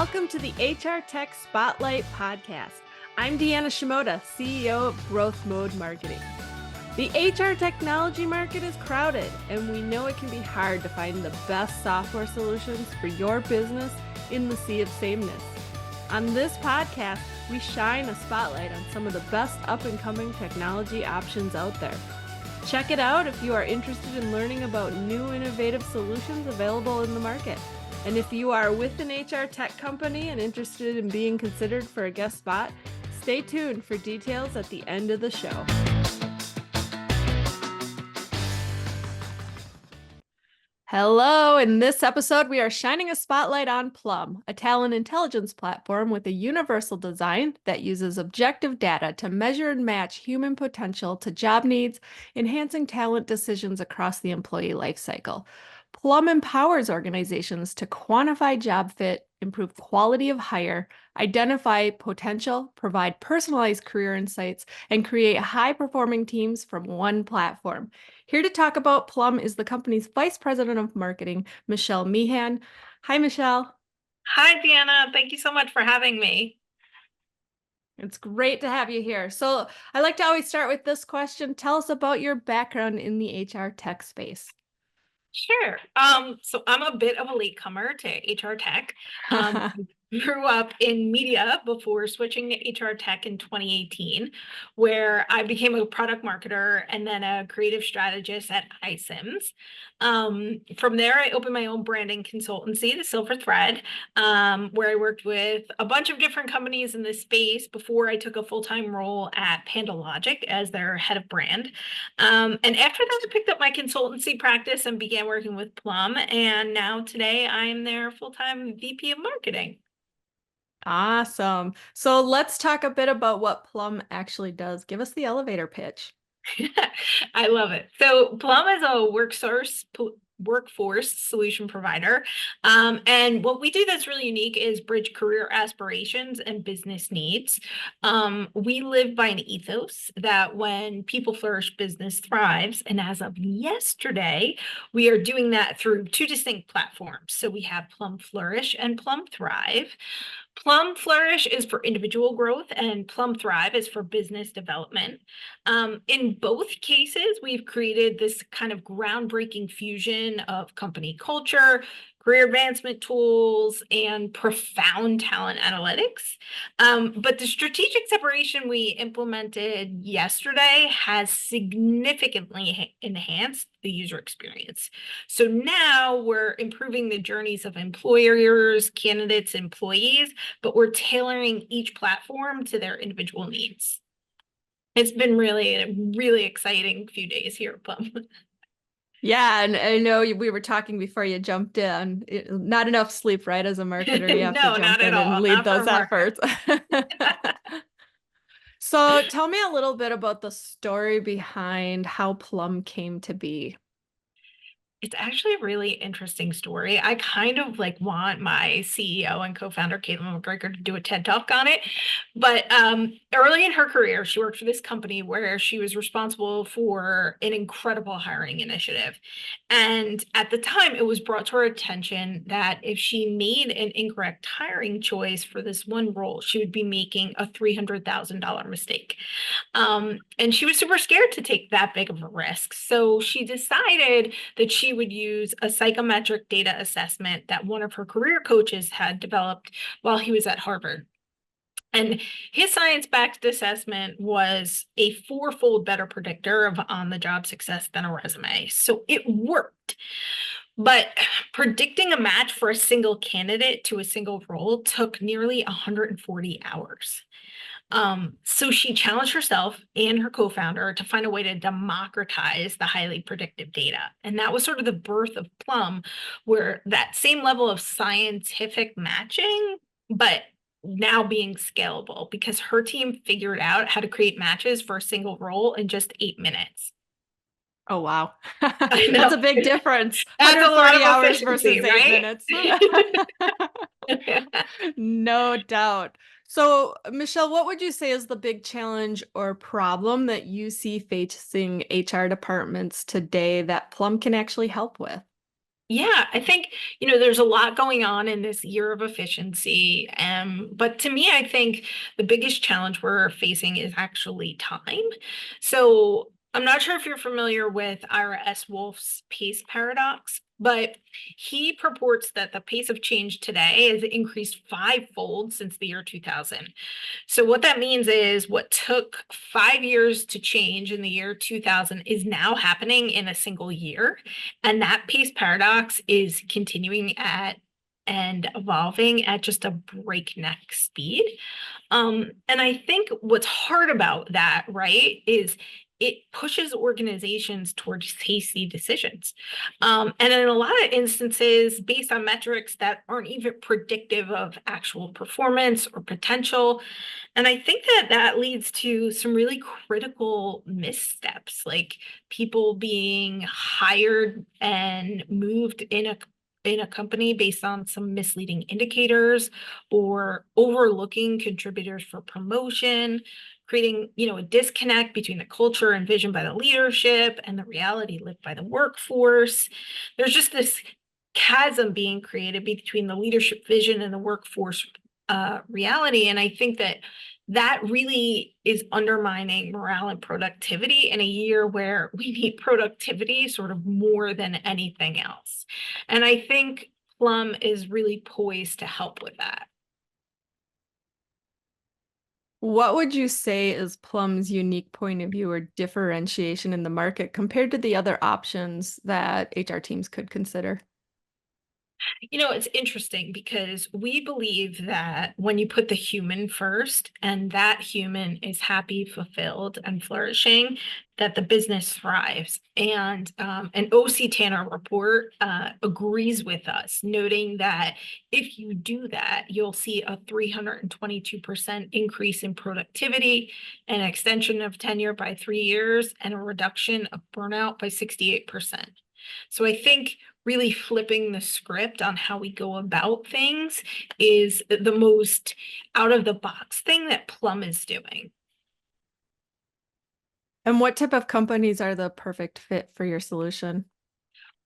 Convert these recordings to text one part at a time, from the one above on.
Welcome to the HR Tech Spotlight Podcast. I'm Deanna Shimoda, CEO of Growth Mode Marketing. The HR technology market is crowded, and we know it can be hard to find the best software solutions for your business in the sea of sameness. On this podcast, we shine a spotlight on some of the best up-and-coming technology options out there. Check it out if you are interested in learning about new innovative solutions available in the market. And if you are with an HR tech company and interested in being considered for a guest spot, stay tuned for details at the end of the show. Hello, in this episode, we are shining a spotlight on Plum, a talent intelligence platform with a universal design that uses objective data to measure and match human potential to job needs, enhancing talent decisions across the employee lifecycle. Plum empowers organizations to quantify job fit, improve quality of hire, identify potential, provide personalized career insights, and create high-performing teams from one platform. Here to talk about Plum is the company's Vice President of Marketing, Michelle Meehan. Hi, Michelle. Hi, Deanna. Thank you so much for having me. It's great to have you here. So I like to always start with this question. Tell us about your background in the HR tech space. Sure. So I'm a bit of a latecomer to HR tech. Grew up in media before switching to HR tech in 2018, where I became a product marketer and then a creative strategist at iSims. From there, I opened my own branding consultancy, the Silver Thread, where I worked with a bunch of different companies in this space before I took a full-time role at PandaLogic as their head of brand. And after that, I picked up my consultancy practice and began working with Plum. And now today I am their full-time VP of marketing. Awesome. So let's talk a bit about what Plum actually does. Give us the elevator pitch. I love it. So Plum is a workforce solution provider. And what we do that's really unique is bridge career aspirations and business needs. We live by an ethos that when people flourish, business thrives. And as of yesterday, we are doing that through two distinct platforms. So we have Plum Flourish and Plum Thrive. Plum Flourish is for individual growth and Plum Thrive is for business development. In both cases, we've created this kind of groundbreaking fusion of company culture, career advancement tools, and profound talent analytics. But the strategic separation we implemented yesterday has significantly enhanced the user experience. So now we're improving the journeys of employers, candidates, employees, but we're tailoring each platform to their individual needs. It's been really a really exciting few days here at Plum. Yeah, and I know we were talking before you jumped in. Not enough sleep, right? As a marketer, you have No, to not jump at in all. and lead Not for those a marketer. efforts. So tell me a little bit about the story behind how Plum came to be. It's actually a really interesting story. I kind of want my CEO and co-founder Caitlin McGregor to do a TED Talk on it. But early in her career, she worked for this company where she was responsible for an incredible hiring initiative. And at the time, it was brought to her attention that if she made an incorrect hiring choice for this one role, she would be making a $300,000 mistake. And she was super scared to take that big of a risk. So she decided that she would use a psychometric data assessment that one of her career coaches had developed while he was at Harvard. And his science-backed assessment was a fourfold better predictor of on-the-job success than a resume. So it worked. But predicting a match for a single candidate to a single role took nearly 140 hours. So she challenged herself and her co-founder to find a way to democratize the highly predictive data. And that was sort of the birth of Plum, where that same level of scientific matching, but now being scalable because her team figured out how to create matches for a single role in just 8 minutes. Oh, wow. I know. That's a big difference. That's a lot 140 of hours efficiency, versus 8 right? minutes. No doubt. So, Michelle, what would you say is the big challenge or problem that you see facing HR departments today that Plum can actually help with? Yeah, I think, there's a lot going on in this year of efficiency. But to me, I think the biggest challenge we're facing is actually time. So I'm not sure if you're familiar with Ira S. Wolf's pace paradox, but he purports that the pace of change today has increased fivefold since the year 2000. So what that means is what took 5 years to change in the year 2000 is now happening in a single year. And that pace paradox is continuing at and evolving at just a breakneck speed. And I think what's hard about that, right, is it pushes organizations towards hasty decisions. And in a lot of instances, based on metrics that aren't even predictive of actual performance or potential. And I think that that leads to some really critical missteps, like people being hired and moved in a company based on some misleading indicators or overlooking contributors for promotion, creating, a disconnect between the culture and vision by the leadership and the reality lived by the workforce. There's just this chasm being created between the leadership vision and the workforce reality. And I think that that really is undermining morale and productivity in a year where we need productivity sort of more than anything else. And I think Plum is really poised to help with that. What would you say is Plum's unique point of view or differentiation in the market compared to the other options that HR teams could consider? It's interesting because we believe that when you put the human first and that human is happy, fulfilled, and flourishing, that the business thrives. And an OC Tanner report agrees with us, noting that if you do that, you'll see a 322% increase in productivity, an extension of tenure by 3 years, and a reduction of burnout by 68%. So I think really flipping the script on how we go about things is the most out of the box thing that Plum is doing. And what type of companies are the perfect fit for your solution?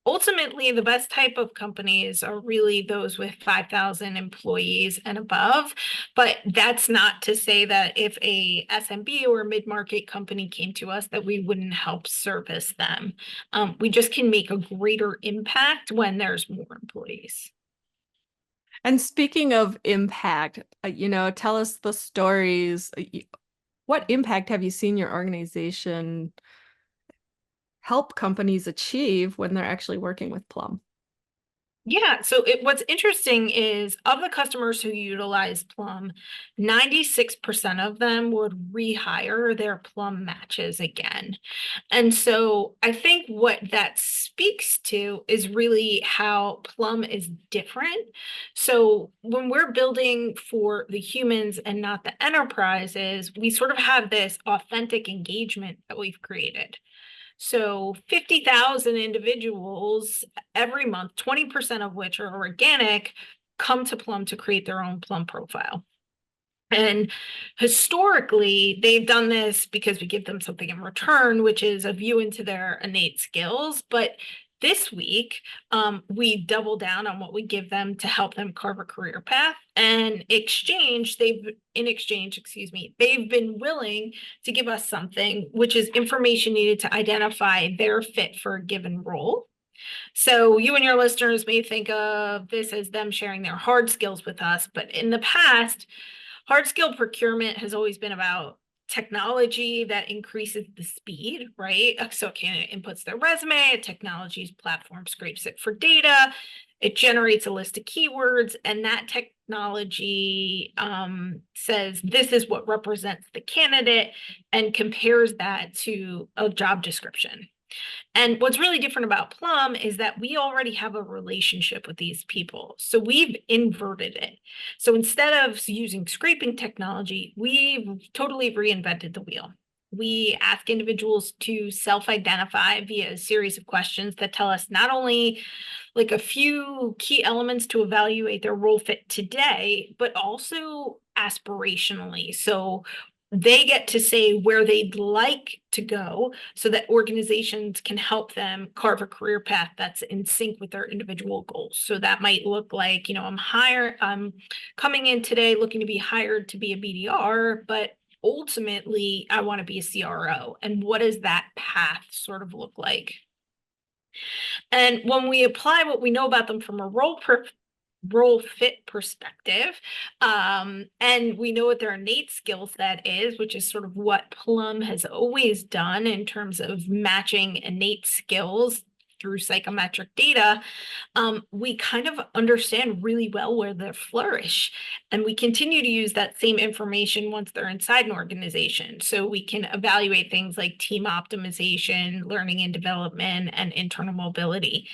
Ultimately, the best type of companies are really those with 5,000 employees and above. But that's not to say that if a SMB or mid-market company came to us, that we wouldn't help service them. We just can make a greater impact when there's more employees. And speaking of impact, tell us the stories. What impact have you seen your organization help companies achieve when they're actually working with Plum? Yeah, so what's interesting is of the customers who utilize Plum, 96% of them would rehire their Plum matches again. And so I think what that speaks to is really how Plum is different. So when we're building for the humans and not the enterprises, we sort of have this authentic engagement that we've created. So 50,000 individuals every month, 20% of which are organic, come to Plum to create their own Plum profile. And historically, they've done this because we give them something in return, which is a view into their innate skills. But this week, we double down on what we give them to help them carve a career path. And in exchange, excuse me, they've been willing to give us something, which is information needed to identify their fit for a given role. So you and your listeners may think of this as them sharing their hard skills with us, but in the past, hard skill procurement has always been about technology that increases the speed, right? So a candidate inputs their resume, a technology's platform scrapes it for data, it generates a list of keywords, and that technology says this is what represents the candidate and compares that to a job description. And what's really different about Plum is that we already have a relationship with these people. So we've inverted it. So instead of using scraping technology, we've totally reinvented the wheel. We ask individuals to self-identify via a series of questions that tell us not only like a few key elements to evaluate their role fit today, but also aspirationally. So they get to say where they'd like to go so that organizations can help them carve a career path that's in sync with their individual goals. So that might look like, I'm coming in today looking to be hired to be a BDR, but ultimately I want to be a CRO. And what does that path sort of look like? And when we apply what we know about them from a role fit perspective, and we know what their innate skill set is, which is sort of what Plum has always done in terms of matching innate skills through psychometric data, we kind of understand really well where they flourish. And we continue to use that same information once they're inside an organization. So we can evaluate things like team optimization, learning and development, and internal mobility.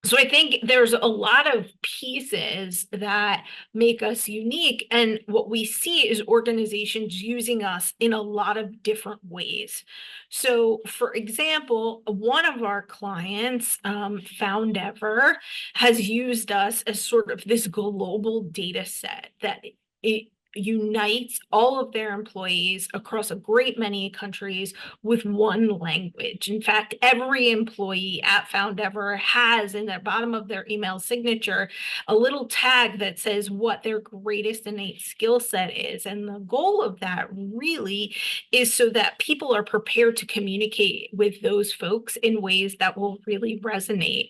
So I think there's a lot of pieces that make us unique. And what we see is organizations using us in a lot of different ways. So, for example, one of our clients, Foundever, has used us as sort of this global data set that it unites all of their employees across a great many countries with one language. In fact, every employee at Foundever has in the bottom of their email signature a little tag that says what their greatest innate skill set is. And the goal of that really is so that people are prepared to communicate with those folks in ways that will really resonate.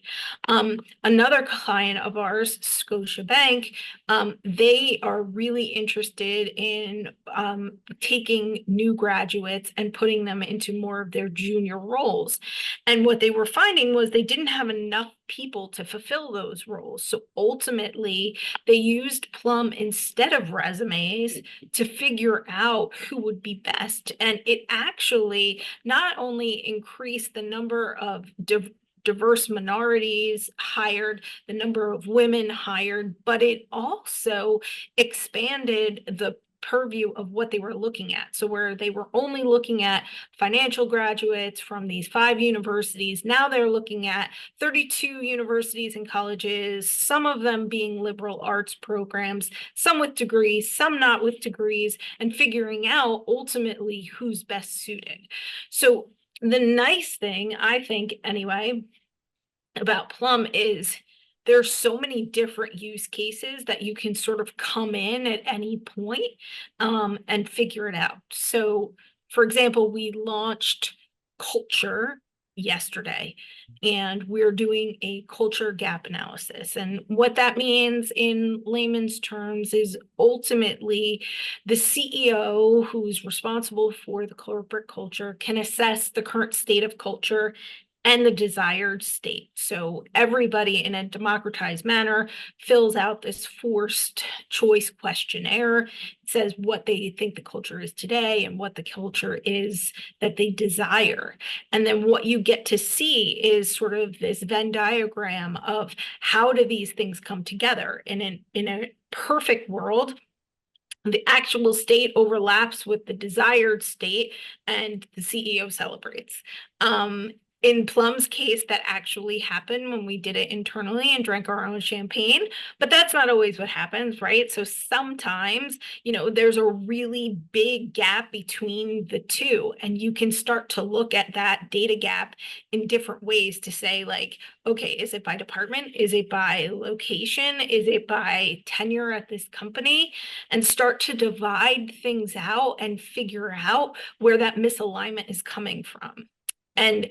Another client of ours, Scotiabank, they are really interested in taking new graduates and putting them into more of their junior roles. And what they were finding was they didn't have enough people to fulfill those roles. So ultimately, they used Plum instead of resumes to figure out who would be best. And it actually not only increased the number of diverse minorities hired, the number of women hired, but it also expanded the purview of what they were looking at. So where they were only looking at financial graduates from these 5 universities, now they're looking at 32 universities and colleges, some of them being liberal arts programs, some with degrees, some not with degrees, and figuring out ultimately who's best suited. So the nice thing, I think anyway, about Plum is there's so many different use cases that you can sort of come in at any point and figure it out. So, for example, we launched culture yesterday, and we're doing a culture gap analysis. And what that means in layman's terms is ultimately the CEO who's responsible for the corporate culture can assess the current state of culture and the desired state. So everybody in a democratized manner fills out this forced choice questionnaire. It says what they think the culture is today and what the culture is that they desire. And then what you get to see is sort of this Venn diagram of how do these things come together. And in a perfect world, the actual state overlaps with the desired state and the CEO celebrates. In Plum's case, that actually happened when we did it internally and drank our own champagne, but that's not always what happens, right? So sometimes, there's a really big gap between the two, and you can start to look at that data gap in different ways to say, like, okay, is it by department? Is it by location? Is it by tenure at this company? And start to divide things out and figure out where that misalignment is coming from. And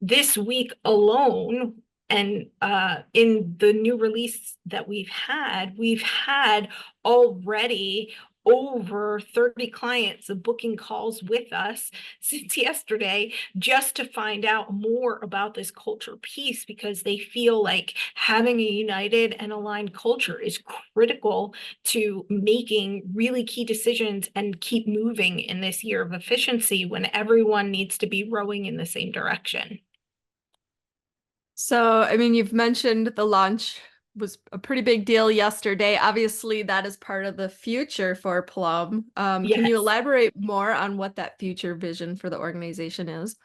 this week alone, and in the new release that we've had already over 30 clients booking calls with us since yesterday just to find out more about this culture piece, because they feel like having a united and aligned culture is critical to making really key decisions and keep moving in this year of efficiency when everyone needs to be rowing in the same direction. So, I mean, you've mentioned the launch was a pretty big deal yesterday. Obviously, that is part of the future for Plum. Can you Yes. elaborate more on what that future vision for the organization is?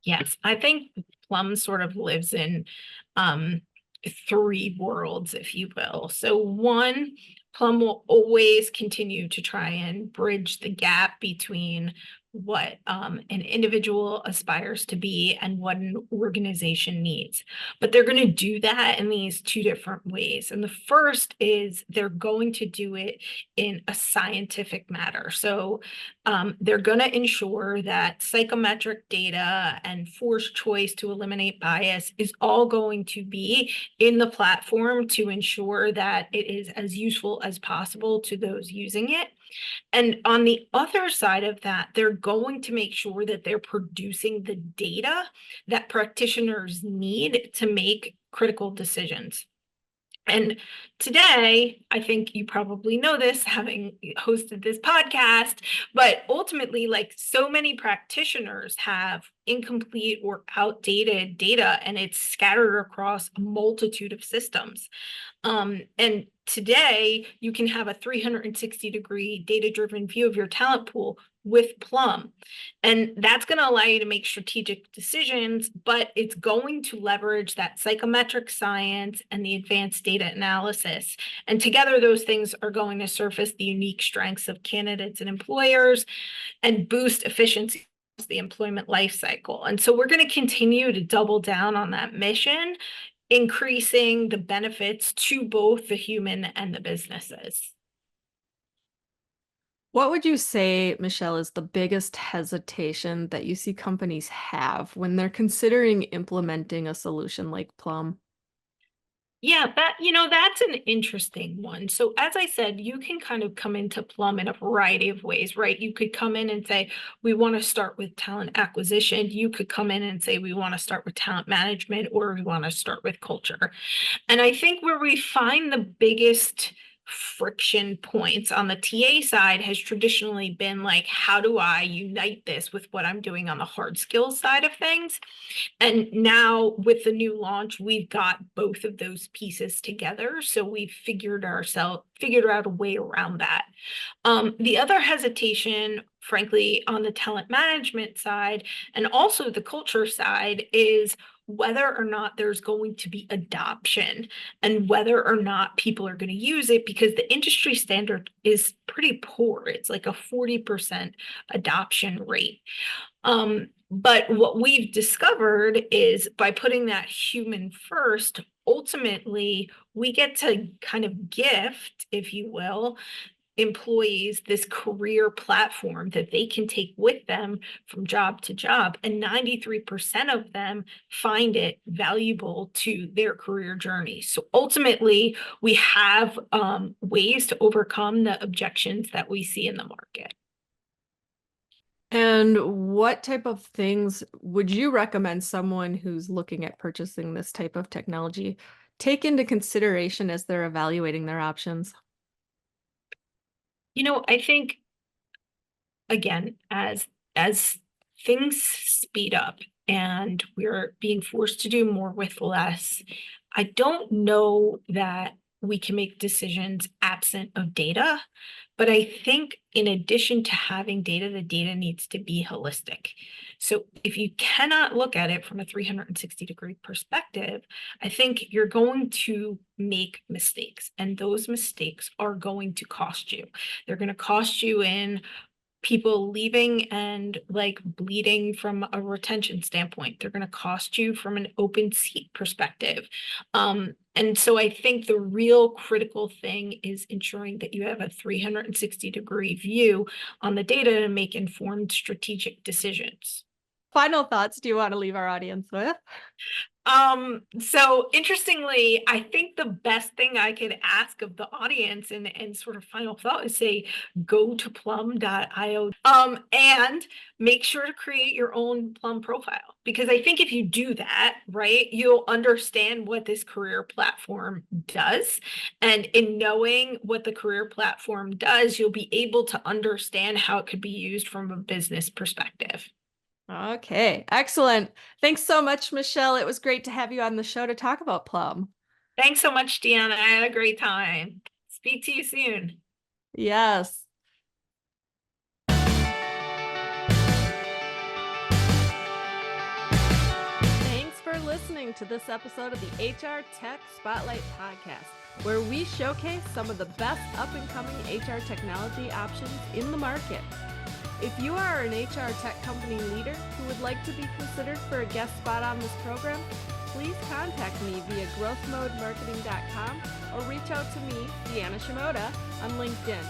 Yes, I think Plum sort of lives in 3 worlds, if you will. So one, Plum will always continue to try and bridge the gap between what an individual aspires to be and what an organization needs. But they're going to do that in these two different ways. And the first is they're going to do it in a scientific manner. So they're going to ensure that psychometric data and forced choice to eliminate bias is all going to be in the platform to ensure that it is as useful as possible to those using it. And on the other side of that, they're going to make sure that they're producing the data that practitioners need to make critical decisions. And today, I think you probably know this, having hosted this podcast, but ultimately, like so many practitioners have incomplete or outdated data, and it's scattered across a multitude of systems. And today you can have a 360-degree data-driven view of your talent pool with Plum. And that's going to allow you to make strategic decisions, but it's going to leverage that psychometric science and the advanced data analysis. And together, those things are going to surface the unique strengths of candidates and employers and boost efficiency of the employment lifecycle. And so we're going to continue to double down on that mission, increasing the benefits to both the human and the businesses. What would you say, Michelle, is the biggest hesitation that you see companies have when they're considering implementing a solution like Plum? Yeah, that's an interesting one. So as I said, you can kind of come into Plum in a variety of ways, right? You could come in and say, we want to start with talent acquisition. You could come in and say, we want to start with talent management, or we want to start with culture. And I think where we find the biggest friction points on the TA side has traditionally been like, how do I unite this with what I'm doing on the hard skills side of things? And now with the new launch, we've got both of those pieces together. So we've figured out a way around that. The other hesitation, frankly, on the talent management side and also the culture side is whether or not there's going to be adoption and whether or not people are going to use it, because the industry standard is pretty poor. It's like a 40% adoption rate. But what we've discovered is by putting that human first, ultimately, we get to kind of gift, if you will, employees this career platform that they can take with them from job to job. And 93% of them find it valuable to their career journey. So ultimately, we have ways to overcome the objections that we see in the market. And what type of things would you recommend someone who's looking at purchasing this type of technology take into consideration as they're evaluating their options? I think, again, as things speed up and we're being forced to do more with less, I don't know that we can make decisions absent of data. But I think in addition to having data, the data needs to be holistic. So if you cannot look at it from a 360-degree perspective, I think you're going to make mistakes, and those mistakes are going to cost you. They're going to cost you in people leaving and like bleeding from a retention standpoint. They're going to cost you from an open seat perspective. And so I think the real critical thing is ensuring that you have a 360-degree view on the data to make informed strategic decisions. Final thoughts do you want to leave our audience with? So interestingly, I think the best thing I could ask of the audience and sort of final thought is say, go to plum.io, and make sure to create your own Plum profile. Because I think if you do that, right, you'll understand what this career platform does. And in knowing what the career platform does, you'll be able to understand how it could be used from a business perspective. Okay, excellent. Thanks so much, Michelle. It was great to have you on the show to talk about Plum. Thanks so much, Deanna. I had a great time. Speak to you soon. Yes. Thanks for listening to this episode of the HR Tech Spotlight Podcast. where we showcase some of the best up-and-coming HR technology options in the market. If you are an HR tech company leader who would like to be considered for a guest spot on this program, please contact me via growthmodemarketing.com or reach out to me, Deanna Shimoda, on LinkedIn.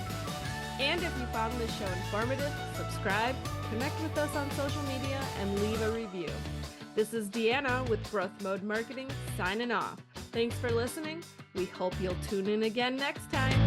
And if you found this show informative, subscribe, connect with us on social media, and leave a review. This is Deanna with Growth Mode Marketing signing off. Thanks for listening. We hope you'll tune in again next time.